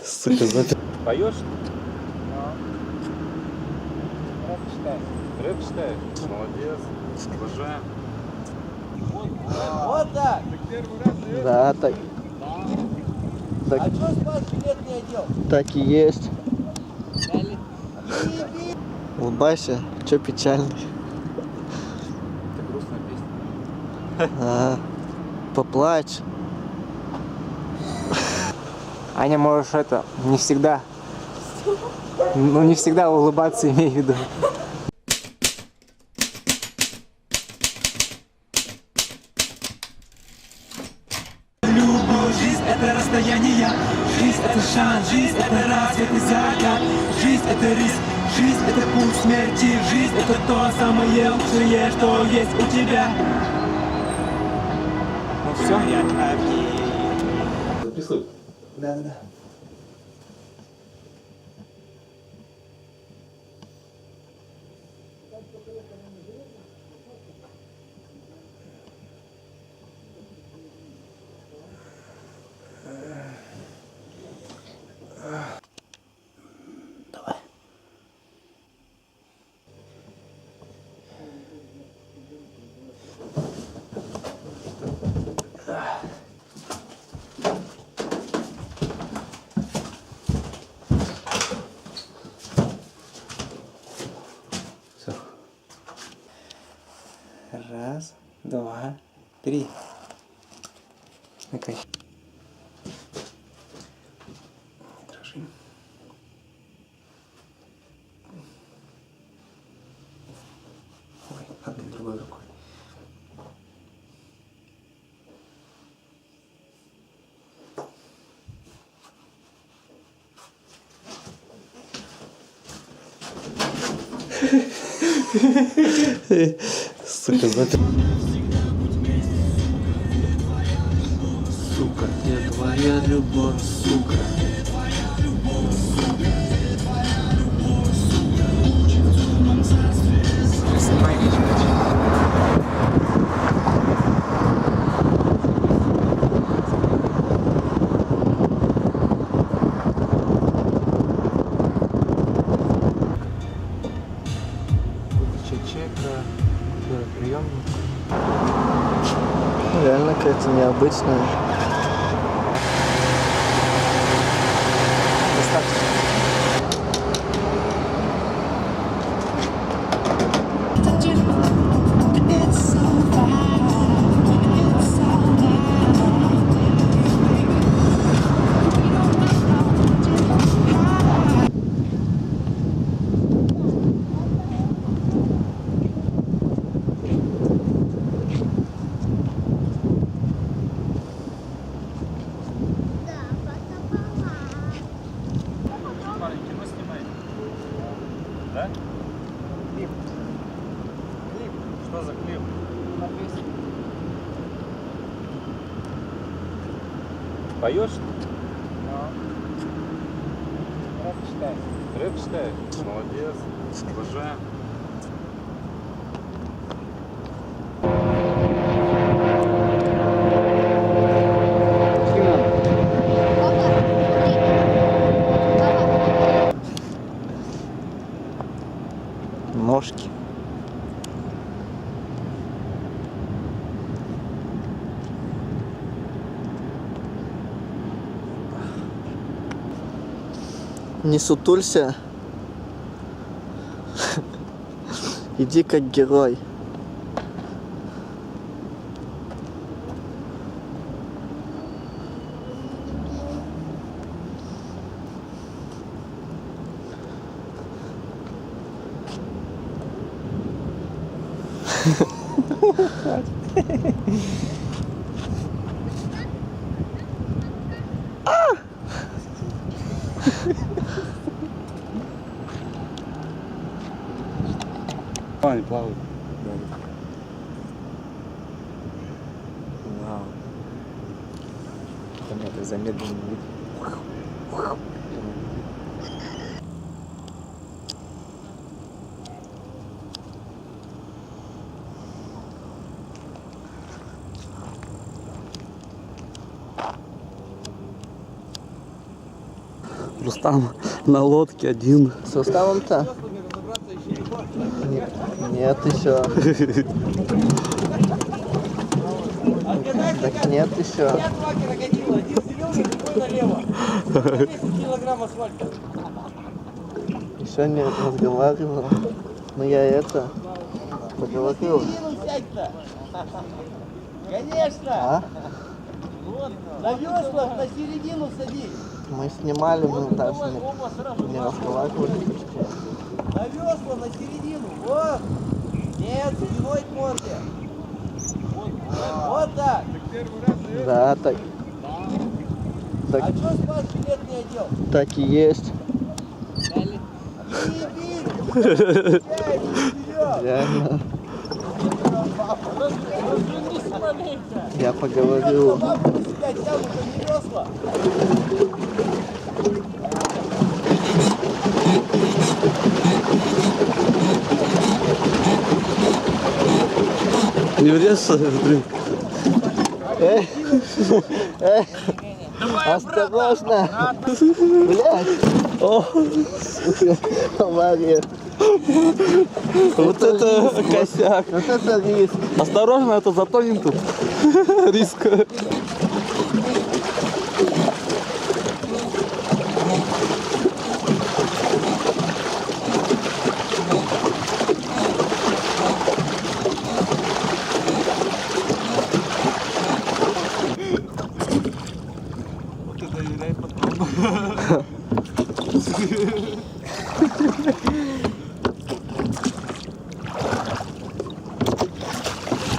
Сука, запер... Поешь? Рэп читаешь? Молодец. Уважаем. Вот так. Да, так. Так, А что спас-билет не одел? так и есть. Дали. Улыбайся, чё печальный? Это грустная песня. А, поплачь. Аня, можешь это, не всегда. Ну, не всегда улыбаться, имею в виду. Жизнь это расстояние, жизнь это шанс, жизнь это рассвет и закат, жизнь это риск, жизнь это путь смерти, жизнь это то самое лучшее, что есть у тебя. Ну все. Записывай. Да. Все. Раз, два, три. Окей. Держи. Ой, одной другой рукой. Сука, запер... Сука, где твоя любовь, сука? Снимай видео. Выключи чек, приемник. Реально какая-то необычная. Достаточно. Парень, кино снимает. Да? Клип. Клип? Что за клип? Поешь? Рэп читаешь? Рэп читаешь? Молодец. Уважаем. Ножки. Не сутулься. Иди как герой. Они плавают. Вау. Там это замедленный вид. Рустам на лодке один. С Рустамом-то? Нет еще. Так нет еще. Я 2 крокодила, один Сережа, другой налево. 10 килограмм асфальта. Еще не разговаривал. Но я это поговорил. Середину сядь-то. Конечно. А? На веслах на середину садись. Мы снимали, мы даже не разговаривали. На весла на середину. Вот. Нет, спиной к морде. Вот так. Да, так. А Так, что спас билет не одел? так и есть. Реально. Я поговорил. Себя тянут, а не весла. Не врежься, блин. Осторожно! Блядь! О! Авария! Вот это косяк. Вот это риск! Осторожно, это затонет тут. Риск.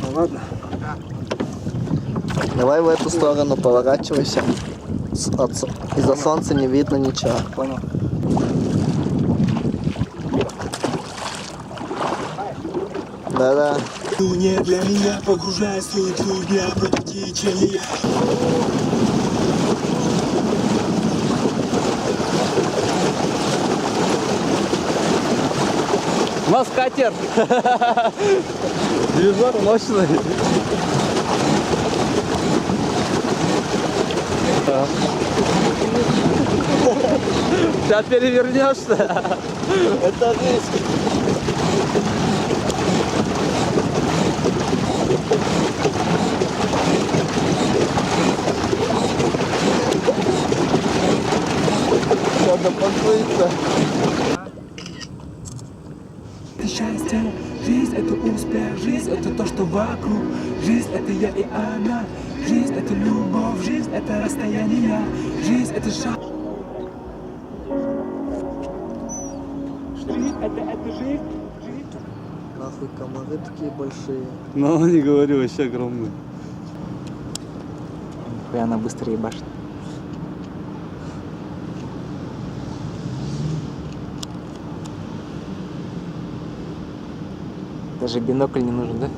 Ну ладно. Давай в эту сторону поворачивайся. Из-за солнца не видно ничего. Понял. Да-да. Не для меня, погружаясь в свою я против течения. У нас катер. Движок мощный. Сейчас перевернешься. Это риск. Надо подплыться. Это счастье, жизнь это успех, жизнь это то, что вокруг, жизнь это я и она, жизнь это любовь, жизнь это расстояние, жизнь это шаг. Жизнь это жизнь. Нахуй комары такие большие. Ну, не говорю, вообще огромный. И она быстрее башит. Даже бинокль не нужен, да?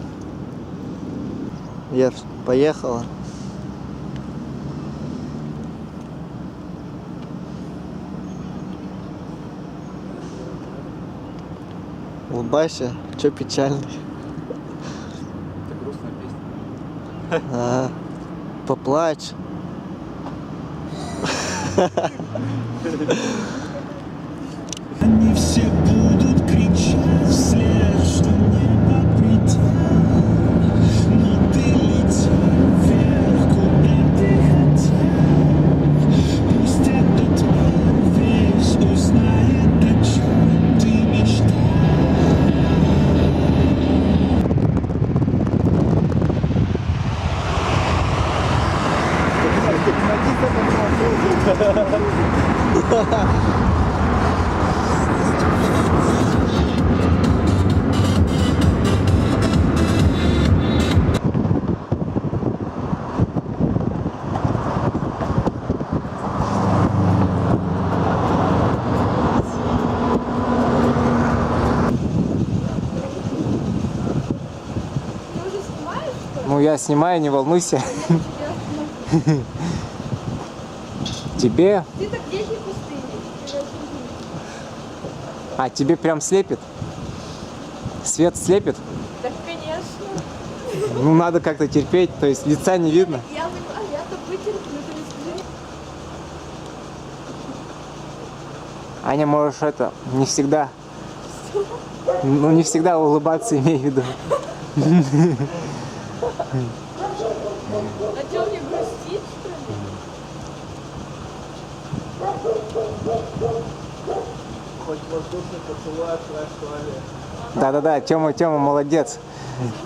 Я поехала. Улыбайся, чё печальный? Это грустная песня. А, поплачь. Они все будут кричать вслед, что небо придет, но ты лети вверх, куда ты хотел. Пусть этот мир весь узнает, о чем ты мечтал. Ну, я снимаю, не волнуйся. Тебе? Ты так здесь не пустыни. А, тебе прям слепит? Свет слепит? Так, конечно. Ну, надо как-то терпеть, то есть лица не видно. Я-то вытерплю, ты не скажи. Аня, можешь это, не всегда, ну не всегда улыбаться, имей в виду. А что, мне грустить, что ли? Хоть воздушный поцелуй отправь в туалет. Да-да-да, Тёма, молодец.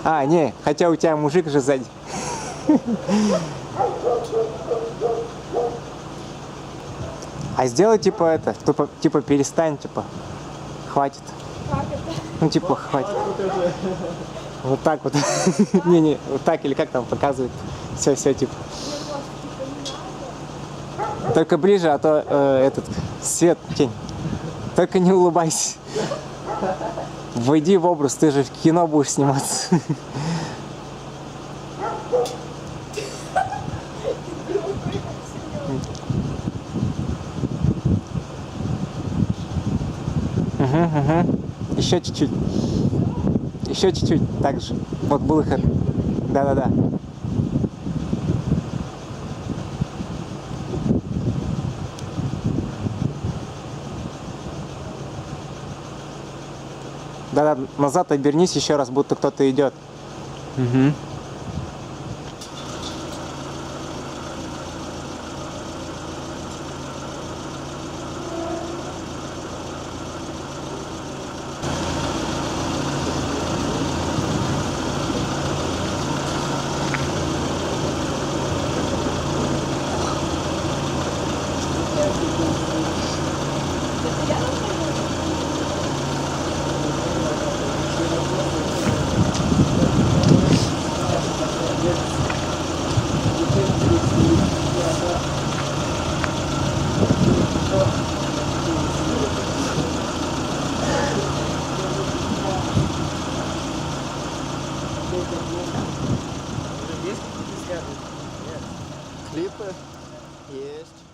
А, не, хотя у тебя мужик же сзади. А сделай типа это, типа перестань, типа, хватит. Как это? Ну типа хватит. Вот так вот. Не, вот так или как там показывает. Все, типа. Только ближе, а то этот свет, тень. Только не улыбайся. Войди в образ, ты же в кино будешь сниматься. Угу. Еще чуть-чуть. Еще чуть-чуть. Так же. Вот был их. Да. Да, назад обернись еще раз, будто кто-то идет. Угу. Клипы есть.